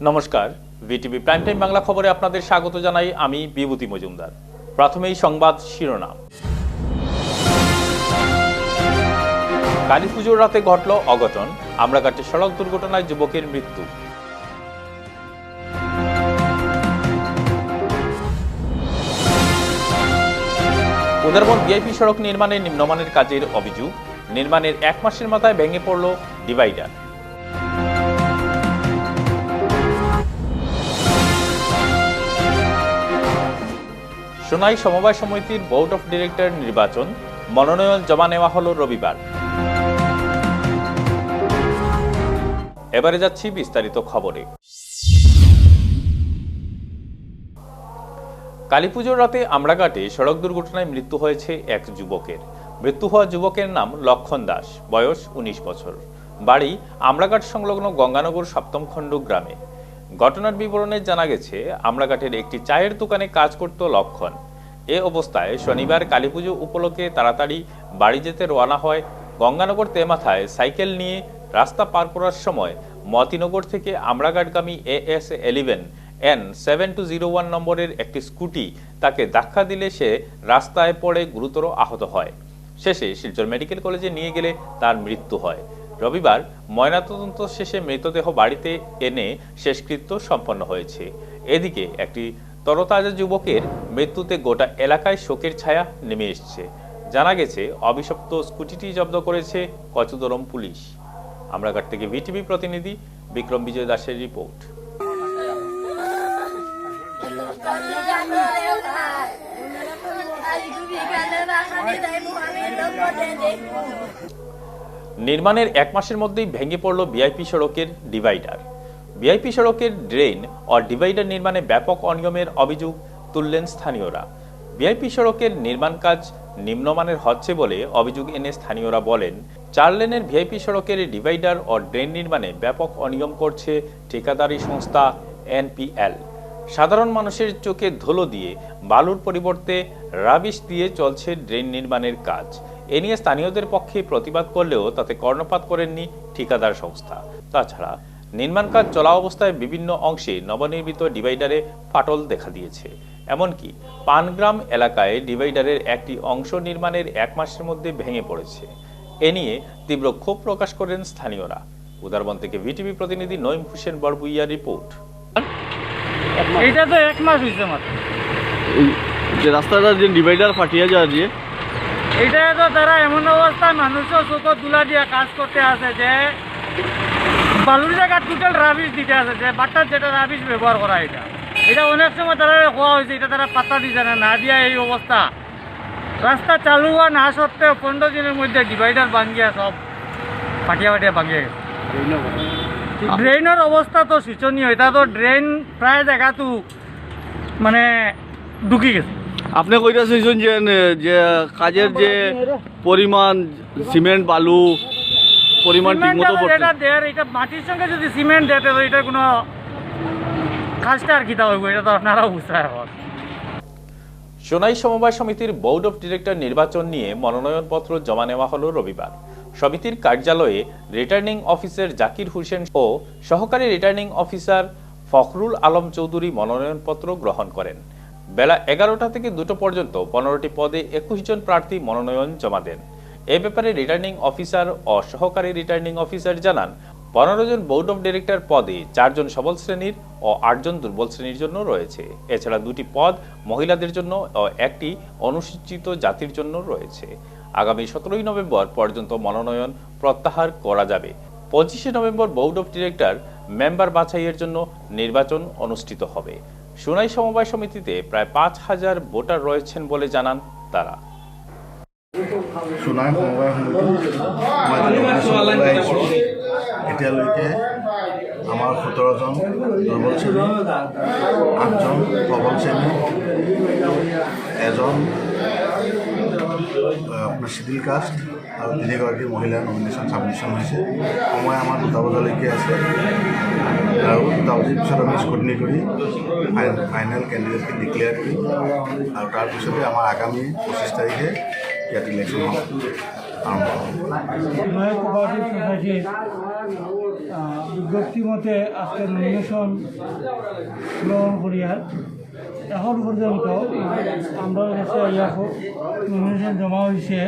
নমস্কার, VTV prime time Bangla খবরে আপনাদের স্বাগত জানাই। আমি বিভূতি মজুমদার। প্রথমেই সংবাদ শিরোনাম। কালীপুজোর রাতে ঘটল অঘটন, আমরাঘাটে সড়ক দুর্ঘটনায় যুবকের মৃত্যু। উদারবন ভিআইপি সড়ক নির্মাণে নিম্নমানের কাজের অভিযোগ, নির্মাণের 1 মাসের মাথায় ভেঙে পড়ল ডিভাইডার। সোনাই সমবায় সমিতির বোর্ড অফ ডিরেক্টর নির্বাচন, মনোনয়ন জমা নেওয়া হলো রবিবার। এবারে যাচ্ছি বিস্তারিত খবরে। কালীপুজোর রাতে আমরাঘাটে সড়ক দুর্ঘটনায় মৃত্যু হয়েছে এক যুবকের। মৃত্যু হওয়া যুবকের নাম লক্ষণ দাস, বয়স 19 বছর, বাড়ি আমরাঘাট সংলগ্ন গঙ্গানগর 7ম খণ্ড গ্রামে। ঘটনার বিবরণে জানা গেছে, আমরাঘাটের একটি চায়ের দোকানে কাজ করত লক্ষণ। এ অবস্থায় শনিবার কালীপুজো উপলক্ষে তাড়াতাড়ি বাড়ি যেতে রওনা হয়। গঙ্গানগর তেমাথায় সাইকেল নিয়ে রাস্তা পার করার সময় মতিনগর থেকে আমরাঘাটগামী AS11 N7201 নম্বরের একটি স্কুটি তাকে ধাক্কা দিলে সে রাস্তায় পড়ে গুরুতর আহত হয়। শেষে শিলচর মেডিকেল কলেজে নিয়ে গেলে তার মৃত্যু হয়। রবিবার ময়নাতদন্ত শেষে মৃতদেহ বাড়িতে এনে শেষকৃত্য সম্পন্ন হয়েছে। এদিকে একটি তরতাজা যুবকের মৃত্যুতে গোটা এলাকায় শোকের ছায়া নেমে এসেছে। জানা গেছে, অভিশপ্ত স্কুটিটি জব্দ করেছে কচুদরম পুলিশ। আমরাঘাট থেকে ভিটিভি প্রতিনিধি বিক্রম বিজয় দাসের রিপোর্ট। নির্মাণের 1 মাসের মধ্যেই ভেঙে পড়ল ভিআইপি সড়কের ডিভাইডার। ভিআইপি সড়কের ড্রেন ও ডিভাইডার নির্মাণে ব্যাপক অনিয়মের অভিযোগ তুললেন স্থানীয়রা। ভিআইপি সড়কের নির্মাণ কাজ নিম্নমানের হচ্ছে বলে অভিযোগ এনে স্থানীয়রা বলেন, 4 লেনের ভিআইপি সড়কের ডিভাইডার ও ড্রেন নির্মাণে ব্যাপক অনিয়ম করছে ঠিকাদারি সংস্থা NPL। সাধারণ মানুষের চোখে ধুলো দিয়ে বালুর পরিবর্তে রাবিশ দিয়ে চলছে ড্রেন নির্মাণের কাজ। এ নিয়ে স্থানীয়দের পক্ষে প্রতিবাদ করলেও তাতে কর্ণপাত করেননি ঠিকাদার সংস্থা। তাছাড়া নির্মাণ কাজ চলা অবস্থায় বিভিন্ন অংশে নবনির্মিত ডিভাইডারে ফাটল দেখা দিয়েছে। এমনকি পানগ্রাম এলাকায় ডিভাইডারের একটি অংশ নির্মাণের 1 মাসের মধ্যে ভেঙে পড়েছে। এ নিয়ে তীব্র ক্ষোভ প্রকাশ করেন স্থানীয়রা। উদারবন থেকে ভিটিভি প্রতিনিধি নঈম হোসেন বড়ভুইয়ার রিপোর্ট। এটা তো 1 মাস হয়েছে মাত্র। যে রাস্তাটা যে ডিভাইডার ফাটিয়ে যাওয়া দিয়ে এটা তো তারা এমন অবস্থায় মানুষও চোখ তুলা দিয়ে কাজ করতে আছে যে বালুর জায়গা টোটাল রাবিশ দিতে আছে, যে বাট্টার যেটা রাবিশ ব্যবহার করা এটা অনেক সময় তারা কোয়া হয়েছে, এটা তারা পাত্তা দিচ্ছে না দিয়া এই অবস্থা। রাস্তা চালু হওয়া না সত্ত্বেও 15 দিনের মধ্যে ডিভাইডার ভাঙিয়া সব ফাটিয়া ভাঙিয়ে গেছে। ড্রেনের অবস্থা তো শোচনীয়। এটা তো ড্রেন প্রায় জায়গা তো মানে ঢুকি গেছে। আপনি কইটা চাইছেন যে কাজের যে পরিমাণ সিমেন্ট বালু পরিমাণ ঠিকমতো পড়ছে, এটা মাটির সঙ্গে যদি সিমেন্ট দেয় তো এটা কোনো কাজটা আর কিতা হইব, এটা তো আপনারাও বুঝতে পারবেন। সোনাই সমবায় সমিতির বোর্ড অফ ডিরেক্টর নির্বাচন নিয়ে মনোনয়নপত্র জমা নেওয়া হলো রবিবার। সমিতির কার্যালয়ে রিটার্নিং অফিসার জাকির হোসেন ও সহকারী রিটার্নিং অফিসার ফখরুল আলম চৌধুরী মনোনয়নপত্র গ্রহণ করেন। বেলা 11টা থেকে 2টো পর্যন্ত 15টি পদে 21 জন প্রার্থী মনোনয়ন জমা দেন। এ ব্যাপারে রিটার্নিং অফিসার ও সহকারী রিটার্নিং অফিসার জানান, 15 জন বোর্ড অফ ডিরেক্টর পদে 4 জন সবল শ্রেণীর ও 8 জন দুর্বল শ্রেণীর জন্য রয়েছে। এছাড়া 2টি পদ মহিলাদের জন্য ও 1টি অনুসূচিত জাতির জন্য রয়েছে। আগামী 17 নভেম্বর পর্যন্ত মনোনয়ন প্রত্যাহার করা যাবে। 25 November board of director member বাছাইয়ের জন্য নির্বাচন অনুষ্ঠিত হবে। সোনাই সমবায় সমিতিতে প্রায় 5000 ভোটার রয়েছেন বলে জানান তারা। সোনাই সমবায় সমিতি এতিয়ালৈকে আমাৰ 17জন দুৰ্বল শ্ৰেণী, 8জন সবল শ্ৰেণী, এজন আপোনাৰ চিডিউল কাষ্ট আৰু 3গৰাকী মহিলাৰ নমিনেশ্যন ছাবমিশ্যন হৈছে। সময় আমাৰ 2টা বজালৈকে আছে আৰু 2টা বজাৰ পিছত আমি স্ক্ৰুটিনি কৰি ফাইনেল কেণ্ডিডেটকে ডিক্লেয়াৰ কৰিম আৰু তাৰপিছতে আমাৰ আগামী 25 তাৰিখে ইয়াত ইলেকশ্যন আৰম্ভ হ'ব। বিজ্ঞপ্তি মতে আজকে নমিনেশন গ্রহণ করিয়ার এখন পর্যন্ত আমরা কাছে নমিনেশন জমা হয়েছে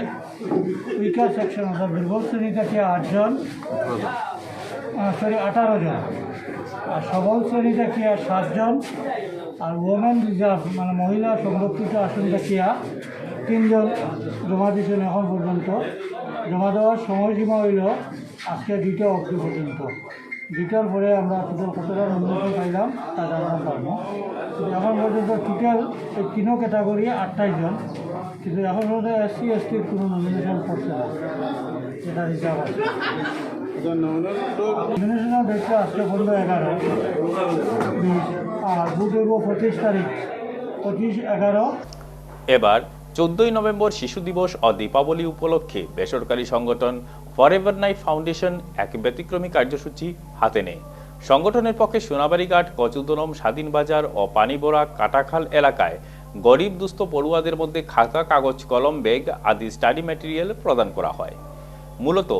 উইকার সেকশন অর্থাৎ দুর্বল শ্রেণী থেকে 8 জন 18 জন, আর সবল শ্রেণী থেকে 7 জন, আর ওমেন রিজার্ভ মানে মহিলা সংরক্ষিত আসন থেকে 3 জন জমা দিয়েছেন। এখন পর্যন্ত জমা দেওয়ার সময়সীমা হইল আজকে 2টা অক্টি পর্যন্ত। 2টার পরে আমরা টোটাল কতটা নমিনেশন পাইলাম তা জানতে পারবো। কিন্তু এখন পর্যন্ত টোটাল এই 3 ক্যাটাগরি 28 জন, কিন্তু এখন পর্যন্ত SC STর কোনো নমিনেশন করছে না, এটা রিজার্ভ আছে। নমিনেশনের ডেটটা আজকে পর্যন্ত 11 আর বুধ হইব 25 তারিখ 25/11। এবার 14ই নভেম্বর শিশু দিবস ও দীপাবলি উপলক্ষে বেসরকারি সংগঠন ফরএভার নাইট ফাউন্ডেশন এক ব্যতিক্রমী কার্যসূচি হাতে নেয়। সংগঠনের পক্ষে সোনাবাড়িঘাট, কচুদরম, স্বাধীনবাজার ও পানিবোরা কাটাখাল এলাকায় গরিব দুস্থ পড়ুয়াদের মধ্যে খাতা, কাগজ, কলম, ব্যাগ আদি স্টাডি ম্যাটেরিয়াল প্রদান করা হয়। মূলত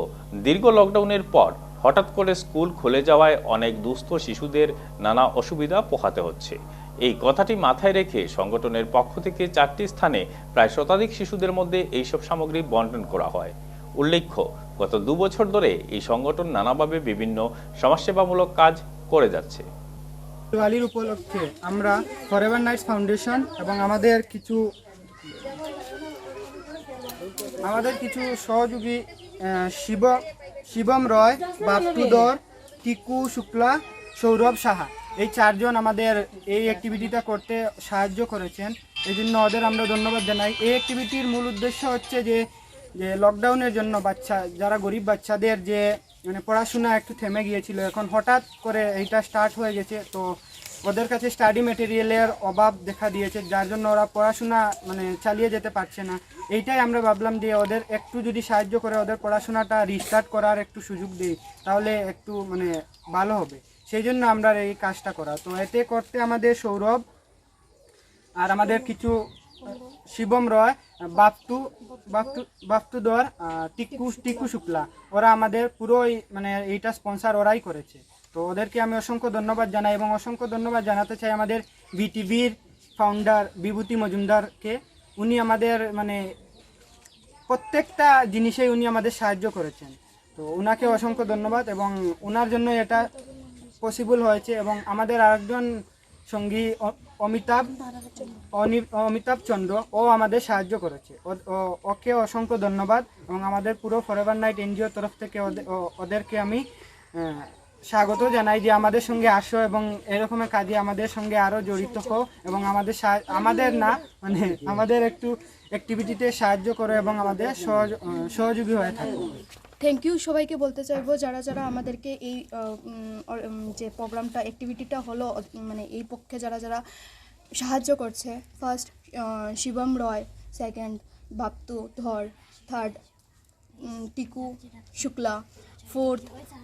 দীর্ঘ লকডাউনের পর হঠাৎ করে স্কুল খুলে যাওয়ায় অনেক দুস্থ শিশুদের নানা অসুবিধা পোহাতে হচ্ছে। এই কথাটি মাথায় রেখে সংগঠনের পক্ষ থেকে 4টি স্থানে প্রায় শতাধিক শিশুদের মধ্যে এইসব সামগ্রী বন্টন করা হয়। উল্লেখ্য, গত 2 বছর ধরে এই সংগঠন নানাভাবে বিভিন্ন সমাজসেবামূলক কাজ করে যাচ্ছে। দিওয়ালির উপলক্ষে আমরা ফরএভার নাইটস ফাউন্ডেশন এবং আমাদের কিছু সহযোগী শিবম রয়, বাপ্টু দর, টিকু শুক্লা, সৌরভ সাহা, এই 4 জন আমাদের এই অ্যাক্টিভিটিটা করতে সাহায্য করেছেন। এই জন্য ওদের আমরা ধন্যবাদ জানাই। এই অ্যাক্টিভিটির মূল উদ্দেশ্য হচ্ছে যে লকডাউনের জন্য যারা গরিব বাচ্চাদের যে মানে পড়াশোনা একটু থেমে গিয়েছিল, এখন হঠাৎ করে এইটা স্টার্ট হয়ে গেছে, তো ওদের কাছে স্টাডি ম্যাটেরিয়ালের অভাব দেখা দিয়েছে, যার জন্য ওরা পড়াশোনা মানে চালিয়ে যেতে পারছে না। এইটাই আমরা ভাবলাম যে ওদের একটু যদি সাহায্য করে ওদের পড়াশোনাটা রিস্টার্ট করার একটু সুযোগ দিই, তাহলে একটু মানে ভালো হবে। সেই জন্য আমরা এই কাজটা করা। তো এতে করতে আমাদের সৌরভ আর আমাদের কিছু শিবম রয়, বাপ্টু দর, টিকু শুক্লা, ওরা আমাদের পুরোই মানে এইটা স্পন্সার ওরাই করেছে। তো ওদেরকে আমি অসংখ্য ধন্যবাদ জানাই এবং অসংখ্য ধন্যবাদ জানাতে চাই আমাদের বিটিভির ফাউন্ডার বিভূতি মজুমদারকে। উনি আমাদের মানে প্রত্যেকটা জিনিসেই উনি আমাদের সাহায্য করেছেন, তো ওনাকে অসংখ্য ধন্যবাদ এবং ওনার জন্য এটা পসিবল হয়েছে। এবং আমাদের আরেকজন সঙ্গী অমিতাভ চন্দ্র, ও আমাদের সাহায্য করেছে, ওকে অসংখ্য ধন্যবাদ। এবং আমাদের পুরো ফরএভার নাইট এনজিওর তরফ থেকে ওদেরকে আমি স্বাগত জানাই যে আমাদের সঙ্গে আসো এবং এরকমের কাজে আমাদের সঙ্গে আরও জড়িত হও এবং আমাদের একটু অ্যাক্টিভিটিতে সাহায্য করো এবং আমাদের সহযোগী হয়ে থাকো। থ্যাংক ইউ সবাইকে বলতে চাইবো যারা যারা আমাদেরকে এই যে প্রোগ্রামটা অ্যাক্টিভিটিটা হলো মানে এই পক্ষে যারা যারা সাহায্য করছে। First Shibam Roy, second Baptu Dhar, third Tiku Shukla, fourth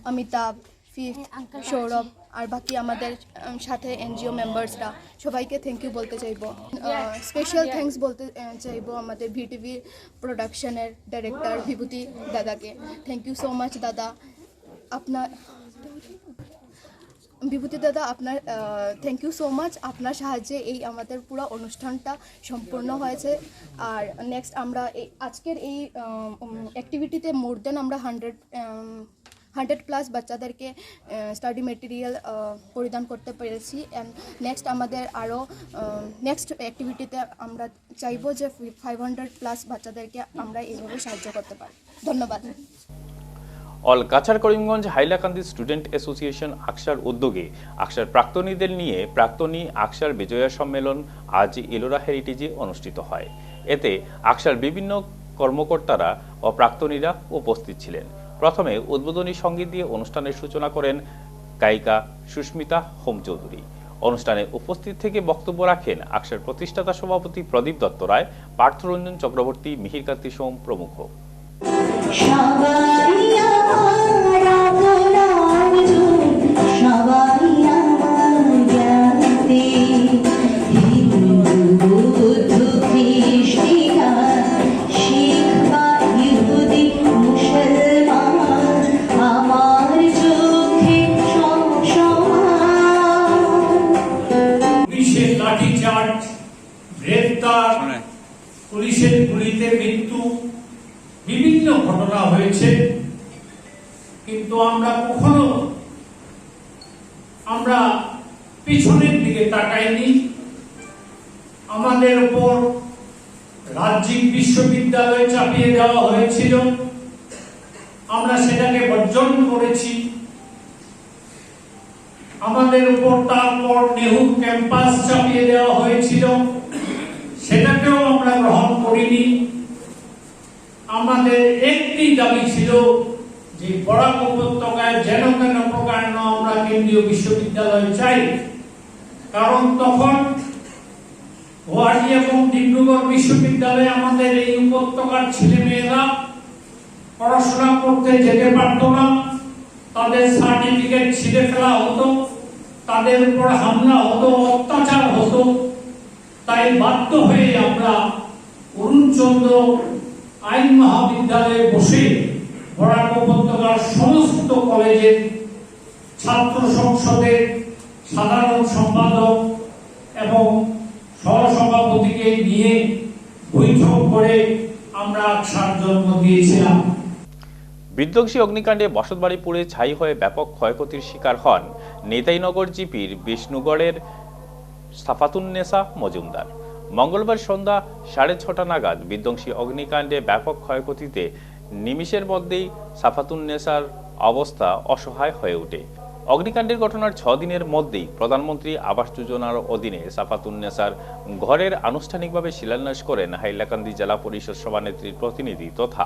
Amitabh, fifth Sourav, আর বাকি আমাদের সাথে এনজিও মেম্বার্সরা সবাইকে থ্যাংক ইউ বলতে চাইবো। স্পেশাল থ্যাঙ্কস বলতে চাইবো আমাদের ভিটিভি প্রোডাকশনের ডাইরেক্টর বিভূতি দাদাকে। থ্যাংক ইউ সো মাচ দাদা, বিভূতি দাদা আপনার থ্যাংক ইউ সো মাচ, আপনার সাহায্যে এই আমাদের পুরো অনুষ্ঠানটা সম্পূর্ণ হয়েছে। আর নেক্সট আমরা আজকের এই অ্যাক্টিভিটিতে মোর দেন আমরা 100+ বাচ্চাদেরকে স্টাডি মেটেরিয়াল পরিধান করতে পেরেছি। অ্যান্ড নেক্সট আমাদের আরও নেক্সট অ্যাক্টিভিটিতে আমরা চাইবো যে 500+ বাচ্চাদেরকে আমরা এইভাবে সাহায্য করতে পারি। ধন্যবাদ। All Cachar Karimganj Hailakandi student association আকসার উদ্যোগে আকসার প্রাক্তনীদের নিয়ে প্রাক্তনী আকসার বিজয়া সম্মেলন আজ এলোরা হেরিটেজে অনুষ্ঠিত হয়। এতে আকসার বিভিন্ন কর্মকর্তারা ও প্রাক্তনীরা উপস্থিত ছিলেন। প্রথমে উদ্বোধনী সঙ্গীত দিয়ে অনুষ্ঠানের সূচনা করেন গায়িকা সুস্মিতা হোম চৌধুরী। অনুষ্ঠানে উপস্থিত থেকে বক্তব্য রাখেন আকসার প্রতিষ্ঠাতা সভাপতি প্রদীপ দত্ত রায়, পার্থরঞ্জন চক্রবর্তী, মিহিরকান্তি সোম প্রমুখ। আমার চোখে লাঠিচার্জ, গ্রেফতার, পুলিশের গুলিতে মৃত্যু, বিভিন্ন ঘটনা হয়েছে, কিন্তু আমরা কখনো পিছনের দিকে তাকাইনি। আমাদের উপর রাজ্যিক বিশ্ববিদ্যালয় চাপিয়ে দেওয়া হয়েছিল, আমরা সেটাকে বর্জন করেছি। আমাদের উপর তারপর নেহরু ক্যাম্পাস চাপিয়ে দেওয়া হয়েছিল, সেটাকেও আমরা গ্রহণ করিনি। আমাদের একটি দাবি ছিল যে বরাক উপত্যকায় যেন কেন প্রকার আমরা কেন্দ্রীয় বিশ্ববিদ্যালয় চাই, কারণ তখন গুয়াহাটি এবং ডিব্রুগড় বিশ্ববিদ্যালয়ে আমাদের এই উপত্যকার ছেলেমেয়েরা পড়াশোনা করতে যেতে পারত না, তাদের সার্টিফিকেট ছিঁড়ে ফেলা হতো, তাদের উপর হামলা হতো, অত্যাচার হতো। তাই বাধ্য হয়ে আমরা অরুণচন্দ্র আইন মহাবিদ্যালয়ে বসে বরাক উপত্যকার সমস্ত কলেজের ছাত্র সংসদের সাধারণ সম্পাদক এবং সহসভাপতিকে নিয়ে বৈঠক করে আমরা আকশার জন্ম দিয়েছিলাম। বিধ্বংসী অগ্নিকাণ্ডে বসতবাড়ি পুড়ে ছাই হয়ে ব্যাপক ক্ষয়ক্ষতির শিকার হন নেতাইনগর জিপির বিষ্ণুগড়ের সাফাতুন্নেসা মজুমদার। মঙ্গলবার সন্ধ্যা 6:30 নাগাদ বিধ্বংসী অগ্নিকাণ্ডে ব্যাপক ক্ষয়ক্ষতিতে নিমিষের মধ্যেই সাফাতুন্নেসার অবস্থা অসহায় হয়ে ওঠে। অগ্নিকাণ্ডের ঘটনার 6 দিনের মধ্যেই প্রধানমন্ত্রী আবাস যোজনার অধীনে সাফাতুন্নেসার ঘরের আনুষ্ঠানিকভাবে শিলান্যাস করেন হাইলাকান্দি জেলা পরিষদ সভানেত্রীর প্রতিনিধি তথা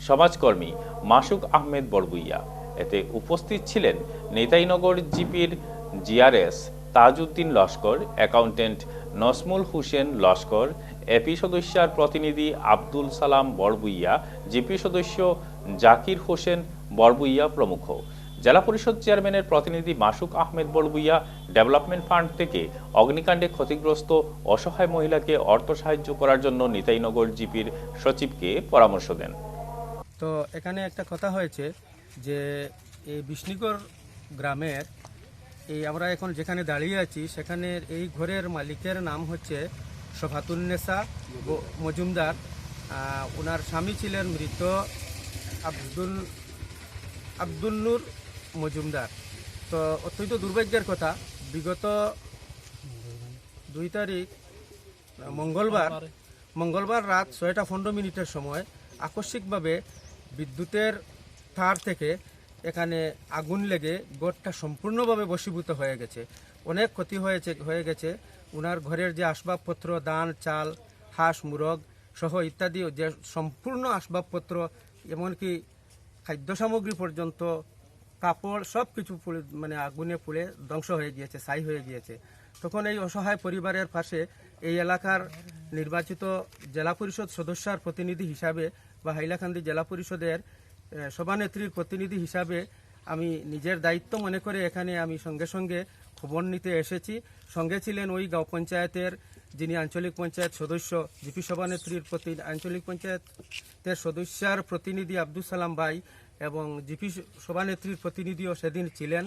সমাজকর্মী মাসুক আহমেদ বড়বুইয়া। এতে উপস্থিত ছিলেন নেতাইনগর জিপির GRS Tajuddin Laskar, accountant Nasmul Hossain Laskar, AP সদস্যার প্রতিনিধি আব্দুল সালাম বড়বুইয়া, জিপি সদস্য জাকির হোসেন বড়বুইয়া প্রমুখ। জেলা পরিষদ চেয়ারম্যানের প্রতিনিধি মাসুক আহমেদ বড়বুইয়া ডেভেলপমেন্ট ফান্ড থেকে অগ্নিকাণ্ডে ক্ষতিগ্রস্ত অসহায় মহিলাকে অর্থ সাহায্য করার জন্য নিতাইনগর জিপির সচিবকে পরামর্শ দেন। তো এখানে একটা কথা হয়েছে যে এই বিষ্ণুগড় গ্রামের আমরা এখন যেখানে দাঁড়িয়ে আছি সেখানের এই ঘরের মালিকের নাম হচ্ছে সাফাতুন্নেসা মজুমদার। ওনার স্বামী ছিলেন মৃত আব্দুল নূর মজুমদার। তো অত্যন্ত দুর্ভাগ্যের কথা, বিগত 2 তারিখ মঙ্গলবার রাত 6:15 সময় আকস্মিকভাবে বিদ্যুতের তার থেকে এখানে আগুন লেগে ঘরটা সম্পূর্ণভাবে বশীভূত হয়ে গেছে। অনেক ক্ষতি হয়ে গেছে। ওনার ঘরের যে আসবাবপত্র, ধান চাল, হাঁস মুরগ সহ ইত্যাদি যে সম্পূর্ণ আসবাবপত্র, এমনকি খাদ্য সামগ্রী পর্যন্ত, কাপড়, সব কিছু আগুনে পুড়ে ধ্বংস হয়ে গিয়েছে, ছাই হয়ে গিয়েছে। তখন এই অসহায় পরিবারের পাশে এই এলাকার নির্বাচিত জেলা পরিষদ সদস্যার প্রতিনিধি হিসাবে বা হাইলাকান্দি জেলা পরিষদের সভানেত্রীর প্রতিনিধি হিসাবে আমি নিজের দায়িত্ব মনে করে এখানে আমি সঙ্গে সঙ্গে খবর নিতে এসেছি। সঙ্গে ছিলেন ওই গাঁও পঞ্চায়েতের যিনি আঞ্চলিক পঞ্চায়েত সদস্য, জিপি সভানেত্রীর আঞ্চলিক পঞ্চায়েতের সদস্যার প্রতিনিধি আব্দুল সালাম ভাই এবং জিপি সভানেত্রীর প্রতিনিধিও সেদিন ছিলেন,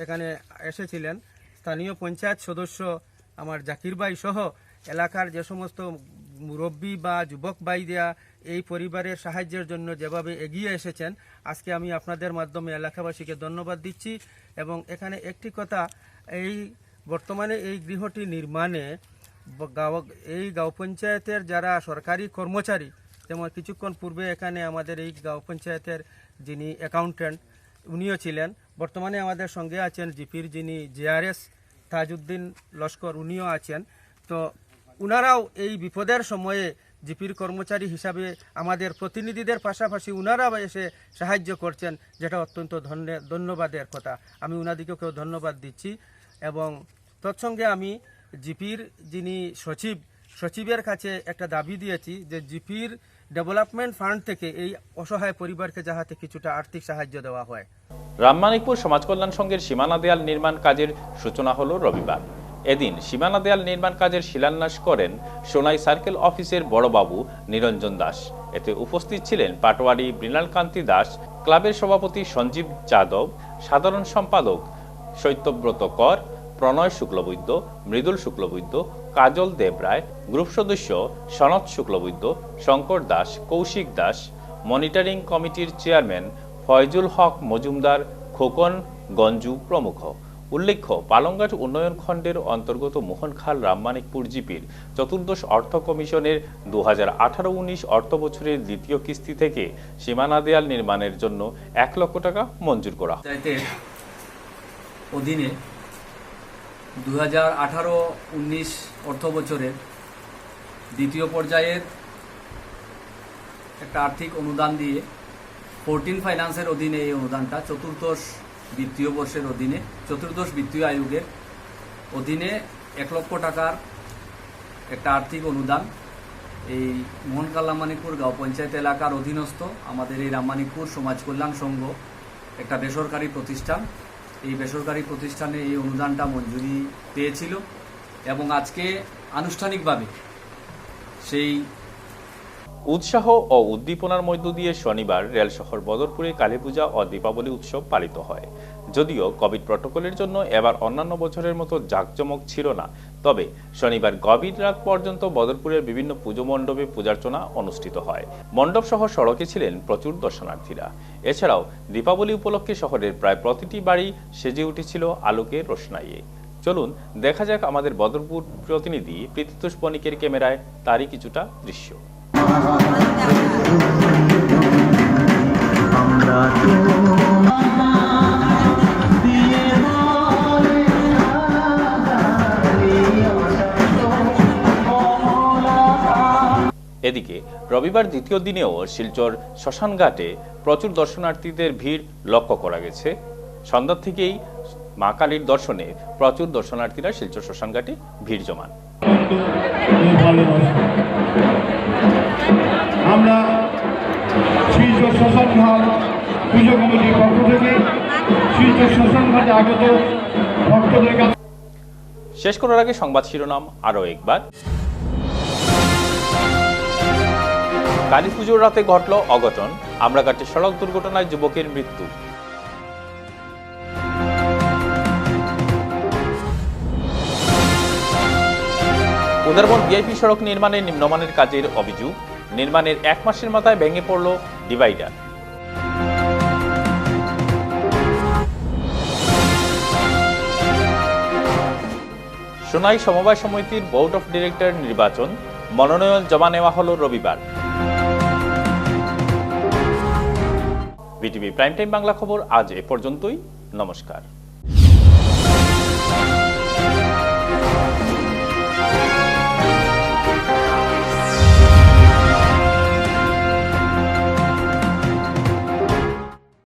এখানে এসেছিলেন। স্থানীয় পঞ্চায়েত সদস্য আমার জাকির ভাই সহ এলাকার যে সমস্ত মুরব্বী বা যুবক ভাইরা এই পরিবারের সাহায্যের জন্য যেভাবে এগিয়ে এসেছেন, আজকে আমি আপনাদের মাধ্যমে এলাকাবাসীকে ধন্যবাদ দিচ্ছি। এবং এখানে একটি কথা, এই বর্তমানে এই গৃহটি নির্মাণে এই গাঁও পঞ্চায়েতের যারা সরকারি কর্মচারী, যেমন কিছুক্ষণ পূর্বে এখানে আমাদের এই গাঁও পঞ্চায়েতের যিনি অ্যাকাউন্টেন্ট উনিও ছিলেন, বর্তমানে আমাদের সঙ্গে আছেন জিপির যিনি জিআরএস তাজউদ্দিন লস্কর, উনিও আছেন। তো উনারাও এই বিপদের সময়ে জিপির কর্মচারী হিসাবে আমাদের প্রতিনিধিদের পাশাপাশি উনারাও এসে সাহায্য করছেন, যেটা অত্যন্ত ধন্যবাদের কথা। আমি উনাদিকেও ধন্যবাদ দিচ্ছি। এবং তৎসঙ্গে আমি জিপির যিনি সচিবের কাছে একটা দাবি দিয়েছি যে জিপির ডেভেলপমেন্ট ফান্ড থেকে এই অসহায় পরিবারকে যাহাতে কিছুটা আর্থিক সাহায্য দেওয়া হয়। রামমানিকপুর সমাজ কল্যাণ সংঘের সীমানা দেয়াল নির্মাণ কাজের সূচনা হলো রবিবার। এদিন সীমানা দেয়াল নির্মাণ কাজের শিলান্যাস করেন সোনাই সার্কেল অফিসের বড়বাবু নিরঞ্জন দাস। এতে উপস্থিত ছিলেন পাটোয়ারি মৃণালকান্তি দাস, ক্লাবের সভাপতি সঞ্জীব যাদব, সাধারণ সম্পাদক সত্যব্রত কর, প্রণয় শুক্লবৈদ্য, মৃদুল শুক্লবৈদ্য, কাজল দেবরায়, গ্রুপ সদস্য সনৎ শুক্লবৈদ্য, শঙ্কর দাস, কৌশিক দাস, মনিটরিং কমিটির চেয়ারম্যান ফয়জুল হক মজুমদার, খোকন গঞ্জু প্রমুখ। উল্লেখ্য, পালংঘাট উন্নয়ন খণ্ডের অন্তর্গত মোহনখাল রামমানিকপুর জিপির চতুর্দশ অর্থ কমিশনের 2018-19 অর্থ বছরের দ্বিতীয় কিস্তি থেকে সীমানা দেয়াল নির্মাণের জন্য 1 লক্ষ টাকা মঞ্জুর করা হয়। পঞ্চায়েতের অধীনে 2018-19 অর্থ বছরের দ্বিতীয় পর্যায়ের একটা আর্থিক অনুদান দিয়ে 14 ফাইন্যান্সের অধীনে এই অনুদানটা চতুর্দশ বিত্তীয় বর্ষের অধীনে চতুর্দশ বিত্তীয় আয়োগের অধীনে 1 লক্ষ টাকার একটা আর্থিক অনুদান এই মোহনখাল রামমানিকপুর গাঁও পঞ্চায়েত এলাকার অধীনস্থ আমাদের এই রামমানিকপুর সমাজ কল্যাণ সংঘ একটা বেসরকারি প্রতিষ্ঠান। এই বেসরকারি প্রতিষ্ঠানে এই অনুদানটা মঞ্জুরি পেয়েছিল এবং আজকে আনুষ্ঠানিকভাবে সেই উৎসাহ ও উদ্দীপনার মধ্য দিয়ে শনিবার রেল শহর বদরপুরে কালীপূজা ও দীপাবলি উৎসব পালিত হয়। যদিও কোভিড প্রটোকলের জন্য এবার অন্যান্য বছরের মতো জাঁকজমক ছিল না, তবে শনিবার গভীর রাত পর্যন্ত বদরপুরের বিভিন্ন পুজো মণ্ডপে পূজার্চনা অনুষ্ঠিত হয়। মণ্ডপ সহ সড়কে ছিলেন প্রচুর দর্শনার্থীরা। এছাড়াও দীপাবলি উপলক্ষে শহরের প্রায় প্রতিটি বাড়ি সেজে উঠেছিল আলোকের রোশনাইয়ে। চলুন দেখা যাক আমাদের বদরপুর প্রতিনিধি প্রীতিতোষ বণিকের ক্যামেরায় তারই কিছুটা দৃশ্য। এদিকে রবিবার দ্বিতীয় দিনেও শিলচর শ্মশানঘাটে প্রচুর দর্শনার্থীদের ভিড় লক্ষ্য করা গেছে। সন্ধ্যা থেকেই মা কালীর দর্শনে প্রচুর দর্শনার্থীরা শিলচর শ্মশানঘাটে ভিড় জমান। আমরা শিলচর শ্মশানঘাট পুজো কমিটির পক্ষ থেকে শিলচর শ্মশানঘাটে আগত ভক্তদের কাছে শেষ করার আগে সংবাদ শিরোনাম আরও একবার। কালী পুজোর রাতে ঘটল অঘটন, আমড়াঘাটে সড়ক দুর্ঘটনায় যুবকের মৃত্যু। উদারবন ভিআইপি সড়ক নির্মাণে নিম্নমানের কাজের অভিযোগ, নির্মাণের 1 মাসের মাথায় ভেঙে পড়ল ডিভাইডার। সোনাই সমবায় সমিতির বোর্ড অফ ডিরেক্টর নির্বাচন, মনোনয়ন জমা নেওয়া হলো রবিবার। বিটিভি প্রাইম টাইম বাংলা খবর আজ এ পর্যন্তই। নমস্কার।